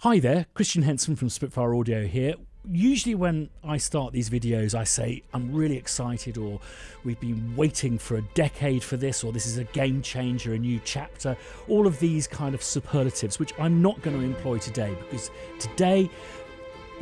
Hi there, Christian Henson from Spitfire Audio here. Usually when I start these videos I say I'm really excited, or we've been waiting for a decade for this, or this is a game changer, a new chapter, all of these kind of superlatives, which I'm not going to employ today, because today,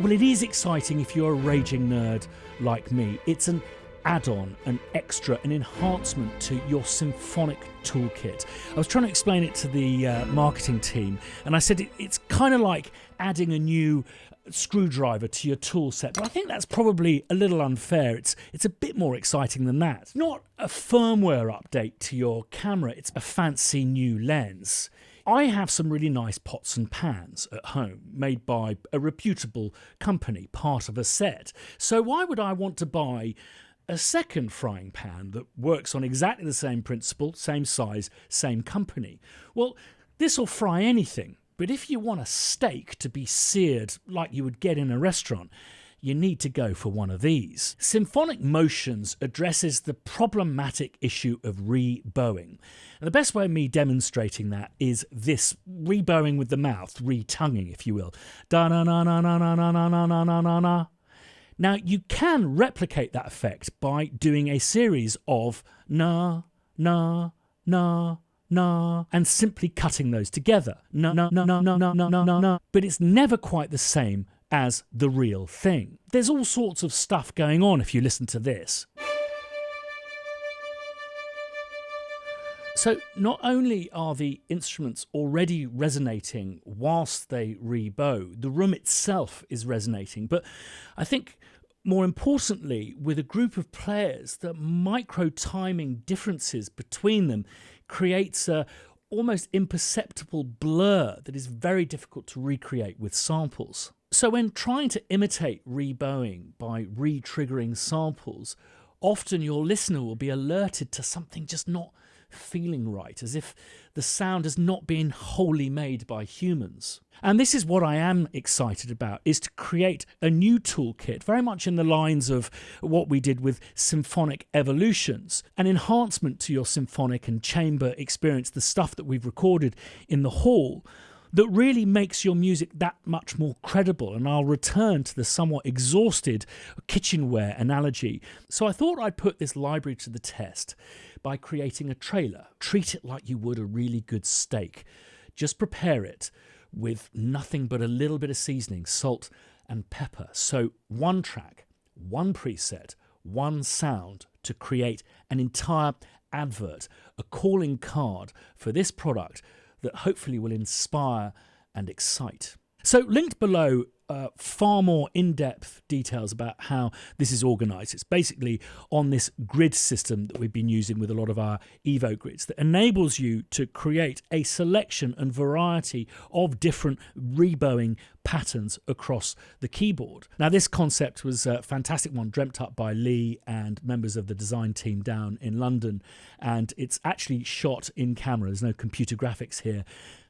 well, it is exciting if you're a raging nerd like me. It's an add-on, an extra, an enhancement to your symphonic toolkit. I was trying to explain it to the marketing team, and I said it's kind of like adding a new screwdriver to your tool set, but I think that's probably a little unfair. It's a bit more exciting than that. It's not a firmware update to your camera, it's a fancy new lens. I have some really nice pots and pans at home, made by a reputable company, part of a set. So why would I want to buy a second frying pan that works on exactly the same principle, same size, same company? Well, this will fry anything, but if you want a steak to be seared like you would get in a restaurant, you need to go for one of these. Symphonic Motions addresses the problematic issue of rebowing. And the best way of me demonstrating that is this rebowing with the mouth, re-tonguing, if you will. Da-na-na-na-na-na-na-na-na-na-na. Now, you can replicate that effect by doing a series of na, na, na, na, and simply cutting those together. Na, na, na, na, na, na, na, na, na. But it's never quite the same as the real thing. There's all sorts of stuff going on if you listen to this. So not only are the instruments already resonating whilst they rebow, the room itself is resonating, but I think more importantly, with a group of players, the micro-timing differences between them creates a almost imperceptible blur that is very difficult to recreate with samples. So when trying to imitate rebowing by re-triggering samples, often your listener will be alerted to something just not feeling right, as if the sound has not been wholly made by humans. And this is what I am excited about, is to create a new toolkit, very much in the lines of what we did with Symphonic Evolutions, an enhancement to your symphonic and chamber experience, the stuff that we've recorded in the hall, that really makes your music that much more credible. And I'll return to the somewhat exhausted kitchenware analogy. So I thought I'd put this library to the test by creating a trailer. Treat it like you would a really good steak. Just prepare it with nothing but a little bit of seasoning, salt and pepper. So one track, one preset, one sound to create an entire advert, a calling card for this product that hopefully will inspire and excite. So linked below far more in-depth details about how this is organised. It's basically on this grid system that we've been using with a lot of our Evo grids that enables you to create a selection and variety of different rebowing patterns across the keyboard. Now, this concept was a fantastic one dreamt up by Lee and members of the design team down in London, and it's actually shot in camera. There's no computer graphics here.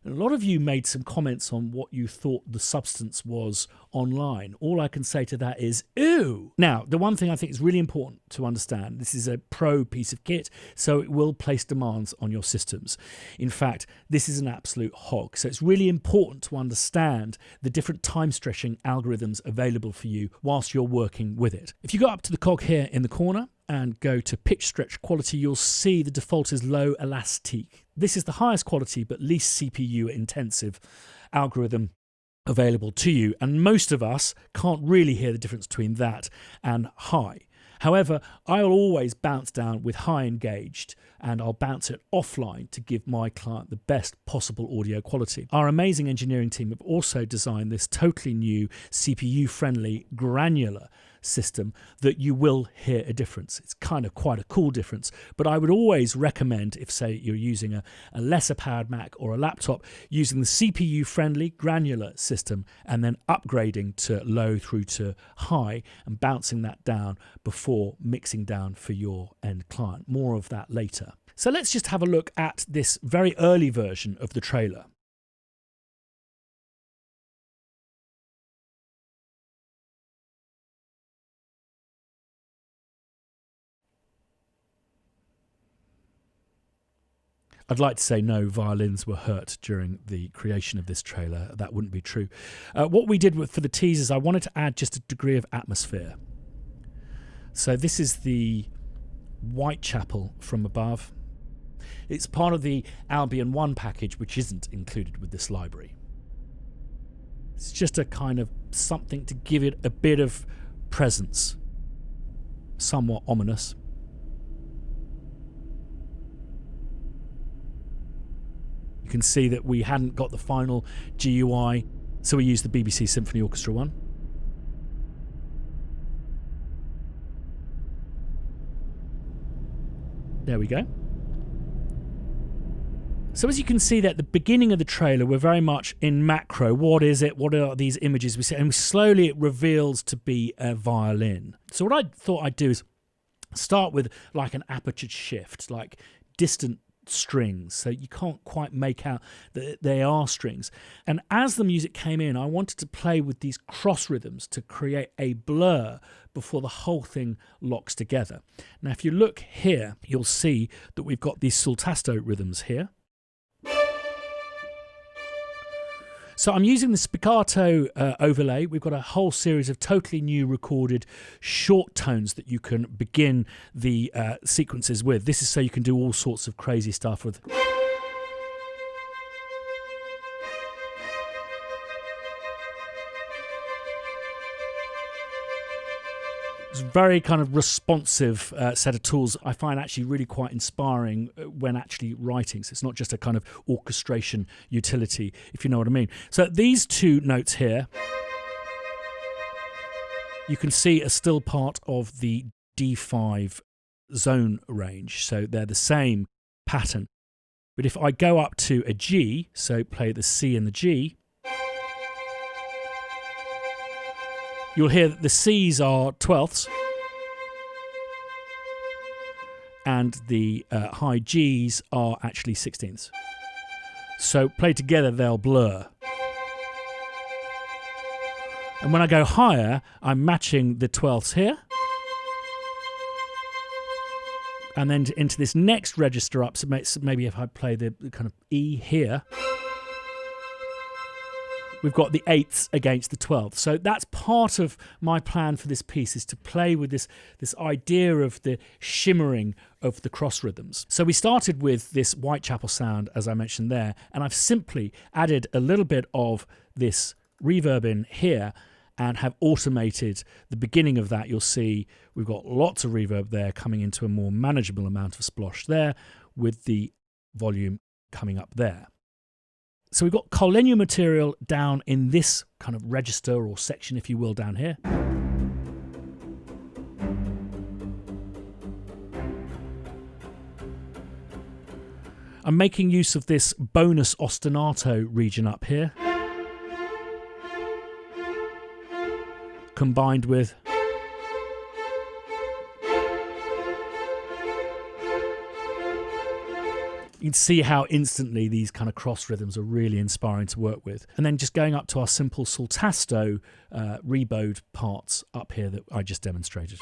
And a lot of you made some comments on what you thought the substance was online. All I can say to that is, ew! Now, the one thing I think is really important to understand, this is a pro piece of kit, so it will place demands on your systems. In fact, this is an absolute hog. So it's really important to understand the different time stretching algorithms available for you whilst you're working with it. If you go up to the cog here in the corner and go to pitch stretch quality, you'll see the default is low elastique. This is the highest quality but least CPU intensive algorithm available to you, and most of us can't really hear the difference between that and high. However, I'll always bounce down with high engaged, and I'll bounce it offline to give my client the best possible audio quality. Our amazing engineering team have also designed this totally new CPU-friendly granular system that you will hear a difference. It's kind of quite a cool difference, but I would always recommend, if say you're using a lesser powered Mac or a laptop, using the CPU friendly granular system and then upgrading to low through to high and bouncing that down before mixing down for your end client. More of that later. So let's just have a look at this very early version of the trailer. I'd like to say no violins were hurt during the creation of this trailer. That wouldn't be true. What we did for the teasers, I wanted to add just a degree of atmosphere. So this is the Whitechapel from above. It's part of the Albion 1 package, which isn't included with this library. It's just a kind of something to give it a bit of presence. Somewhat ominous. You can see that we hadn't got the final GUI, so we used the BBC Symphony Orchestra one. There we go. So as you can see there at the beginning of the trailer, we're very much in macro. What is it? What are these images we see? And slowly it reveals to be a violin. So what I thought I'd do is start with like an aperture shift, like distant strings, so you can't quite make out that they are strings. And as the music came in, I wanted to play with these cross rhythms to create a blur before the whole thing locks together. Now if you look here, you'll see that we've got these sultato rhythms here. So I'm using the spiccato overlay. We've got a whole series of totally new recorded short tones that you can begin the sequences with. This is so you can do all sorts of crazy stuff with. It's a very kind of responsive set of tools I find actually really quite inspiring when actually writing. So it's not just a kind of orchestration utility, if you know what I mean. So these two notes here, you can see are still part of the D5 zone range. So they're the same pattern. But if I go up to a G, so play the C and the G, you'll hear that the C's are 12ths and the high G's are actually 16ths. So played together, they'll blur. And when I go higher, I'm matching the 12ths here. And then into this next register up, so maybe if I play the kind of E here, we've got the 8ths against the 12ths. So that's part of my plan for this piece, is to play with this idea of the shimmering of the cross rhythms. So we started with this Whitechapel sound, as I mentioned there, and I've simply added a little bit of this reverb in here and have automated the beginning of that. You'll see we've got lots of reverb there coming into a more manageable amount of splosh there with the volume coming up there. So we've got collinear material down in this kind of register or section, if you will, down here. I'm making use of this bonus ostinato region up here, combined with you can see how instantly these kind of cross rhythms are really inspiring to work with. And then just going up to our simple sultato rebowed parts up here that I just demonstrated.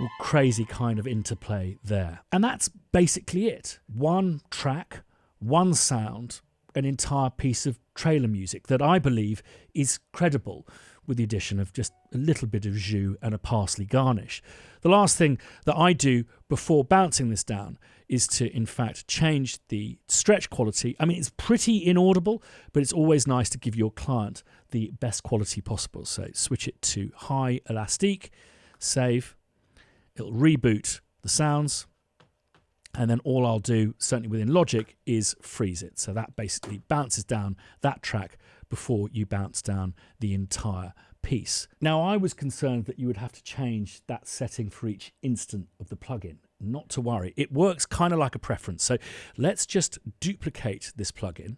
All crazy kind of interplay there. And that's basically it. One track, one sound, an entire piece of trailer music that I believe is credible, with the addition of just a little bit of jus and a parsley garnish. The last thing that I do before bouncing this down is to, in fact, change the stretch quality. I mean, it's pretty inaudible, but it's always nice to give your client the best quality possible. So switch it to high elastique, save. It'll reboot the sounds. And then all I'll do, certainly within Logic, is freeze it. So that basically bounces down that track before you bounce down the entire piece. Now, I was concerned that you would have to change that setting for each instant of the plugin. Not to worry. It works kind of like a preference. So let's just duplicate this plugin.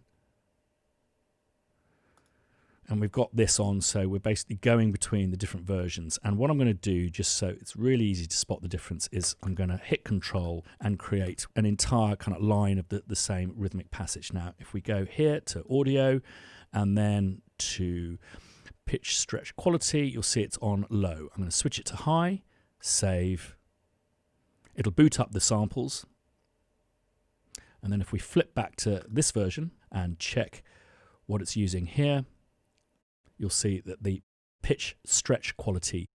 And we've got this on, so we're basically going between the different versions. And what I'm going to do, just so it's really easy to spot the difference, is I'm going to hit Control and create an entire kind of line of the same rhythmic passage. Now, if we go here to Audio and then to pitch stretch quality, you'll see it's on low. I'm going to switch it to high, save. It'll boot up the samples. And then if we flip back to this version and check what it's using here, you'll see that the pitch stretch quality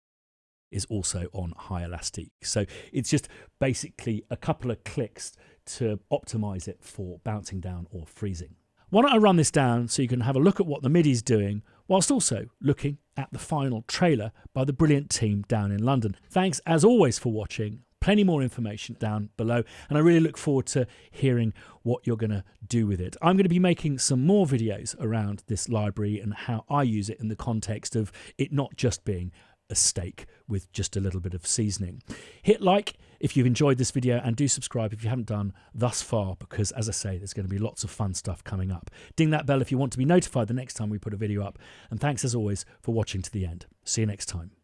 is also on high elastic. So it's just basically a couple of clicks to optimize it for bouncing down or freezing. Why don't I run this down so you can have a look at what the MIDI is doing, whilst also looking at the final trailer by the brilliant team down in London. Thanks as always for watching. Plenty more information down below, and I really look forward to hearing what you're going to do with it. I'm going to be making some more videos around this library and how I use it in the context of it not just being a steak with just a little bit of seasoning. Hit like if you've enjoyed this video, and do subscribe if you haven't done thus far, because as I say, there's going to be lots of fun stuff coming up. Ding that bell if you want to be notified the next time we put a video up, and thanks as always for watching to the end. See you next time.